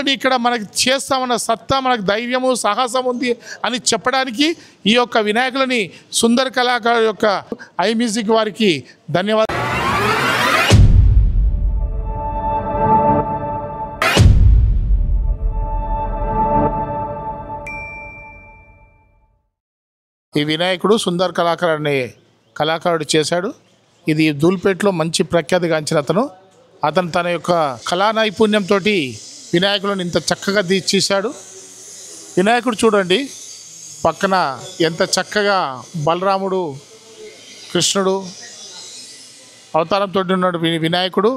ఇక్కడ మనకి చేస్తామన్న సత్తా, మనకు ధైర్యము సాహసం ఉంది అని చెప్పడానికి ఈ యొక్క వినాయకులని సుందర్ కళాకారు యొక్క ఐ మ్యూజిక్ వారికి ధన్యవాదాలు. ఈ వినాయకుడు సుందర్ కళాకారు అనే కళాకారుడు చేశాడు. ఇది ధూల్పేటలో మంచి ప్రఖ్యాతిగాంచిన అతను తన యొక్క కళా నైపుణ్యంతో వినాయకులను ఇంత చక్కగా తీర్చేశాడు. వినాయకుడు చూడండి, పక్కన ఎంత చక్కగా బలరాముడు కృష్ణుడు అవతారంతో ఉన్న వినాయకుడు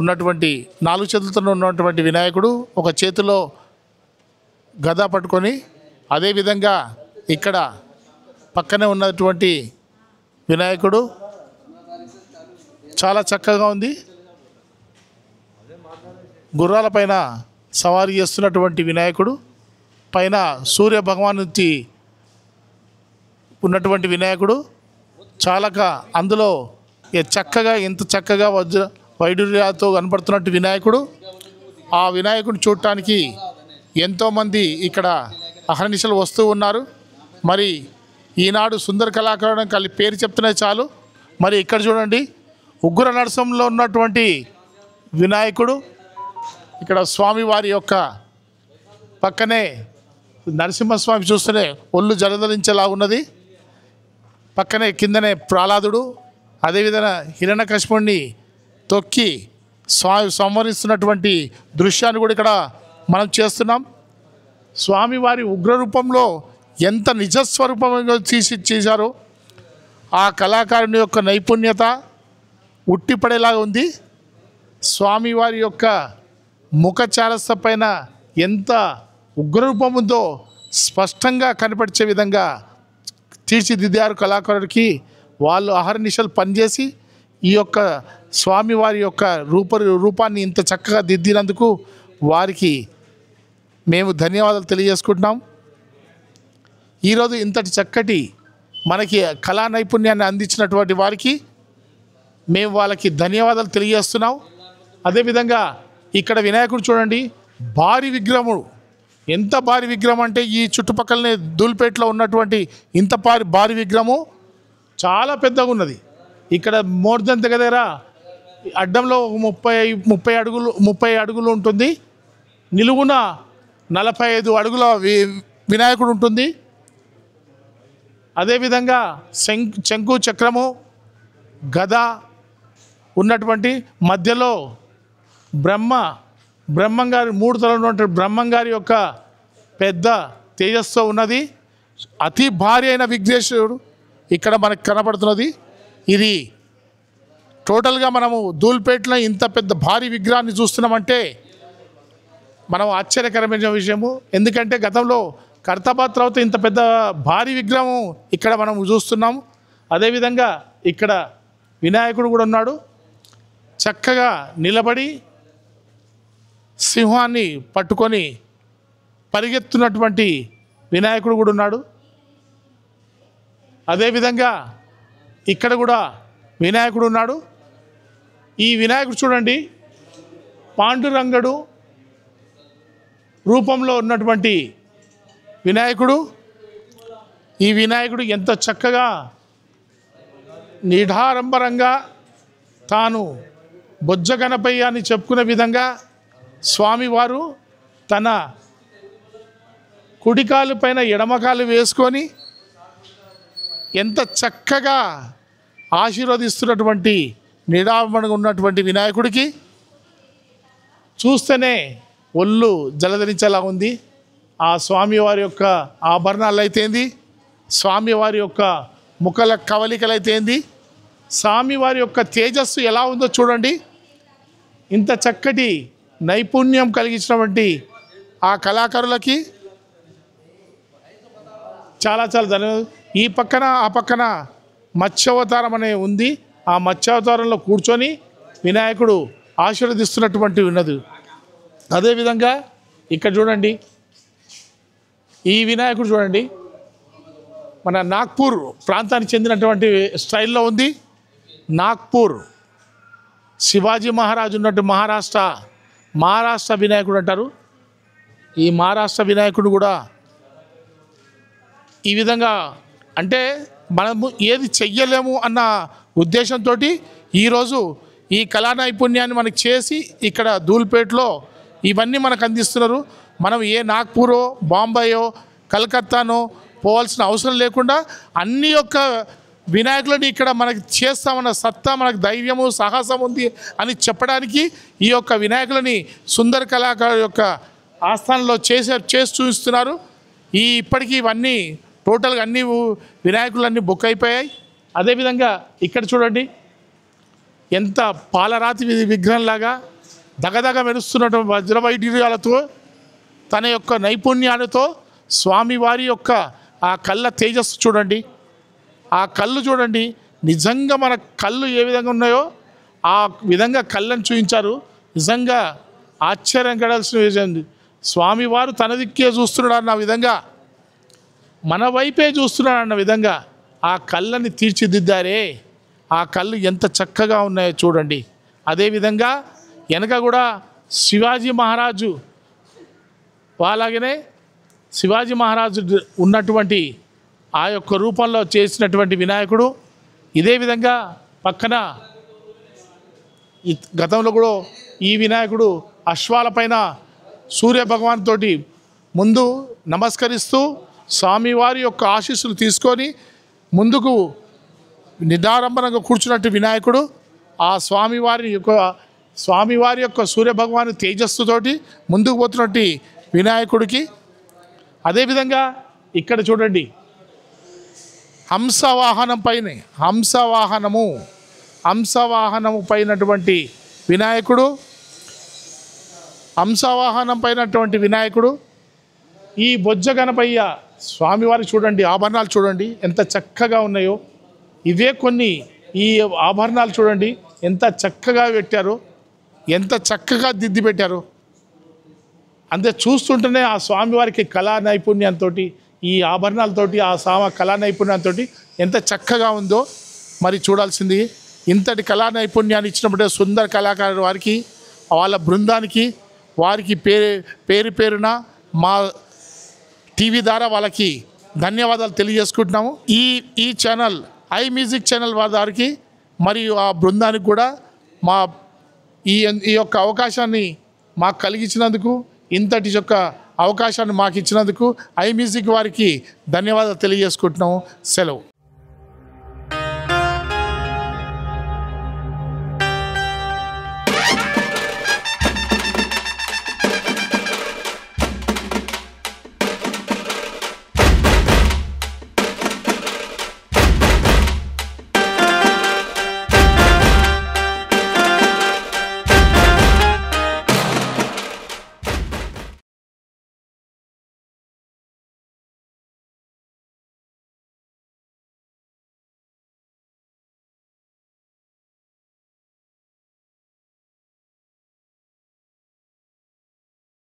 ఉన్నటువంటి 4 చేతులతో ఉన్నటువంటి వినాయకుడు ఒక చేతిలో గద పట్టుకొని, అదేవిధంగా ఇక్కడ పక్కనే ఉన్నటువంటి వినాయకుడు చాలా చక్కగా ఉంది. గుర్రాల పైన సవారీ చేస్తున్నటువంటి వినాయకుడు, పైన సూర్య భగవాను ఉన్నటువంటి వినాయకుడు చాలా అందులో చక్కగా ఎంత చక్కగా వైడూర్యాలతో కనపడుతున్నట్టు వినాయకుడు. ఆ వినాయకుడిని చూడటానికి ఎంతోమంది ఇక్కడ అహర్నిశలు వస్తూ ఉన్నారు. మరి ఈనాడు సుందర కళాకారుడు పేరు చెప్తున్నది చాలు. మరి ఇక్కడ చూడండి, ఉగ్ర నరసింహంలో ఉన్నటువంటి వినాయకుడు, ఇక్కడ స్వామివారి యొక్క పక్కనే నరసింహస్వామి చూస్తేనే ఒళ్ళు జలధరించేలా ఉన్నది. పక్కనే కిందనే ప్రహ్లాదుడు, అదేవిధంగా హిరణ్యకశిపుణ్ణి తొక్కి సంహరిస్తున్నటువంటి దృశ్యాన్ని కూడా ఇక్కడ మనం చేస్తున్నాం. స్వామివారి ఉగ్ర రూపంలో ఎంత నిజస్వరూపంగా చేశారో ఆ కళాకారుని యొక్క నైపుణ్యత ఉట్టిపడేలాగా ఉంది. స్వామివారి యొక్క ముఖ చారస్త పైన ఎంత ఉగ్రరూపం ఉందో స్పష్టంగా కనపరిచే విధంగా తీర్చిదిద్దారు కళాకారుడికి. వాళ్ళు అహర్నిశలు పనిచేసి ఈ యొక్క స్వామివారి యొక్క రూపాన్ని ఇంత చక్కగా దిద్దినందుకు వారికి మేము ధన్యవాదాలు తెలియజేసుకుంటున్నాం. ఈరోజు ఇంతటి చక్కటి మనకి కళా నైపుణ్యాన్ని అందించినటువంటి వారికి మేము వాళ్ళకి ధన్యవాదాలు తెలియజేస్తున్నాం. అదేవిధంగా ఇక్కడ వినాయకుడు చూడండి, భారీ విగ్రహము. ఎంత భారీ విగ్రహం అంటే ఈ చుట్టుపక్కలనే ధూల్పేటలో ఉన్నటువంటి ఇంత భారీ విగ్రహము చాలా పెద్దగా ఉన్నది. ఇక్కడ మోర్ దెన్ దగ్గర అడ్డంలో 30 అడుగులు ఉంటుంది, నిలువున 45 అడుగుల వినాయకుడు ఉంటుంది. అదేవిధంగా శంకు చక్రము గద ఉన్నటువంటి మధ్యలో బ్రహ్మంగారి 3 తలలు ఉన్నటువంటి బ్రహ్మంగారి యొక్క పెద్ద తేజస్సు ఉన్నది. అతి భారీ అయిన విఘ్నేశ్వరుడు ఇక్కడ మనకు కనపడుతున్నది. ఇది టోటల్గా మనము ధూల్పేటలో ఇంత పెద్ద భారీ విగ్రహాన్ని చూస్తున్నామంటే మనం ఆశ్చర్యకరమైన విషయము. ఎందుకంటే గతంలో కర్తాబాద్ తర్వాత ఇంత పెద్ద భారీ విగ్రహం ఇక్కడ మనం చూస్తున్నాము. అదేవిధంగా ఇక్కడ వినాయకుడు కూడా ఉన్నాడు, చక్కగా నిలబడి సింహాన్ని పట్టుకొని పరిగెత్తున్నటువంటి వినాయకుడు కూడా ఉన్నాడు. అదేవిధంగా ఇక్కడ కూడా వినాయకుడు ఉన్నాడు. ఈ వినాయకుడు చూడండి, పాండురంగడు రూపంలో ఉన్నటువంటి వినాయకుడు. ఈ వినాయకుడు ఎంత చక్కగా నిఢారంభరంగా తాను బొజ్జ గణపయ్య అని చెప్పుకునే విధంగా స్వామివారు తన కుడికాలు పైన ఎడమకాలు వేసుకొని ఎంత చక్కగా ఆశీర్వదిస్తున్నటువంటి నిడారంభంగా ఉన్నటువంటి వినాయకుడికి చూస్తేనే ఒళ్ళు జలధరించేలా ఉంది. ఆ స్వామివారి యొక్క ఆభరణాలు అయితేంది, స్వామివారి యొక్క ముఖల కవలికలు అయితేంది, స్వామివారి యొక్క తేజస్సు ఎలా ఉందో చూడండి. ఇంత చక్కటి నైపుణ్యం కలిగించినటువంటి ఆ కళాకారులకి చాలా ధన్యవాదాలు. ఈ పక్కన ఆ పక్కన మత్స్యావతారం అనే ఉంది. ఆ మత్స్యావతారంలో కూర్చొని వినాయకుడు ఆశీర్వదిస్తున్నటువంటి ఉన్నది. అదేవిధంగా ఇక్కడ చూడండి, ఈ వినాయకుడు చూడండి, మన నాగ్పూర్ ప్రాంతానికి చెందినటువంటి స్టైల్లో ఉంది. నాగ్పూర్ శివాజీ మహారాజు ఉన్నట్టు మహారాష్ట్ర వినాయకుడు అంటారు. ఈ మహారాష్ట్ర వినాయకుడు కూడా ఈ విధంగా అంటే మనము ఏది చెయ్యలేము అన్న ఉద్దేశంతో ఈరోజు ఈ కళా నైపుణ్యాన్ని మనకు చేసి ఇక్కడ ధూల్పేటలో ఇవన్నీ మనకు అందిస్తున్నారు. మనం ఏ నాగ్పూరో బాంబేయో కలకత్తానో పోవాల్సిన అవసరం లేకుండా అన్ని యొక్క వినాయకులని ఇక్కడ మనకి చేస్తామన్న సత్తా, మనకు ధైర్యము సాహసం ఉంది అని చెప్పడానికి ఈ యొక్క వినాయకులని సుందర కళాకారు యొక్క ఆస్థానంలో చేసి చూపిస్తున్నారు. ఇప్పటికీ ఇవన్నీ టోటల్గా అన్ని వినాయకులన్నీ బుక్ అయిపోయాయి. అదేవిధంగా ఇక్కడ చూడండి ఎంత పాలరాతి విగ్రహంలాగా దగదగ మెరుస్తున్నటువంటి వజ్రవైఢూర్యాలతో తన యొక్క నైపుణ్యాలతో స్వామివారి యొక్క ఆ కళ్ళ తేజస్సు చూడండి, ఆ కళ్ళు చూడండి. నిజంగా మన కళ్ళు ఏ విధంగా ఉన్నాయో ఆ విధంగా కళ్ళని చూపించారు. నిజంగా ఆశ్చర్యం కడాల్సిన స్వామివారు తన దిక్కే చూస్తున్నాడు అన్న విధంగా, మన వైపే చూస్తున్నాడు అన్న విధంగా ఆ కళ్ళని తీర్చిదిద్దారే. ఆ కళ్ళు ఎంత చక్కగా ఉన్నాయో చూడండి. అదేవిధంగా వెనక కూడా శివాజీ మహారాజు అలాగనే శివాజీ మహారాజు ఉన్నటువంటి ఆ యొక్క రూపంలో చేసినటువంటి వినాయకుడు. ఇదే విధంగా పక్కన గతంలో కూడా ఈ వినాయకుడు అశ్వాలపైన సూర్య భగవాన్ తోటి ముందు నమస్కరిస్తూ స్వామివారి యొక్క ఆశీస్సులు తీసుకొని ముందుకు నిదారంభంగా కూర్చున్నట్టు వినాయకుడు. ఆ స్వామివారి యొక్క సూర్య భగవాన్ తేజస్సుతోటి ముందుకు పోతున్నట్టు వినాయకుడికి. అదేవిధంగా ఇక్కడ చూడండి హంసవాహనము పైనటువంటి వినాయకుడు. హంసవాహనం పైనటువంటి వినాయకుడు. ఈ బొజ్జ గణపయ్య స్వామివారి చూడండి ఆభరణాలు చూడండి ఎంత చక్కగా ఉన్నాయో. ఇవే కొన్ని ఈ ఆభరణాలు చూడండి ఎంత చక్కగా పెట్టారో, ఎంత చక్కగా దిద్ది పెట్టారో. అంతే చూస్తుంటేనే ఆ స్వామివారికి కళా నైపుణ్యంతో ఈ ఆభరణాలతోటి ఆ కళా నైపుణ్యంతో ఎంత చక్కగా ఉందో మరి చూడాల్సింది. ఇంతటి కళా నైపుణ్యాన్ని ఇచ్చినప్పుడే సుందర కళాకారుల వారికి వాళ్ళ బృందానికి వారికి పేరున మా టీవీ ద్వారా వాళ్ళకి ధన్యవాదాలు తెలియజేసుకుంటున్నాము. ఈ ఛానల్ ఐ మ్యూజిక్ ఛానల్ వారికి మరియు ఆ బృందానికి కూడా మా ఈ యొక్క అవకాశాన్ని మాకు కలిగించినందుకు, ఇంతటి యొక్క అవకాశాన్ని మాకు ఇచ్చినందుకు ఐ మ్యూజిక్ వారికి ధన్యవాదాలు తెలియజేసుకుంటున్నాము. సెలవు.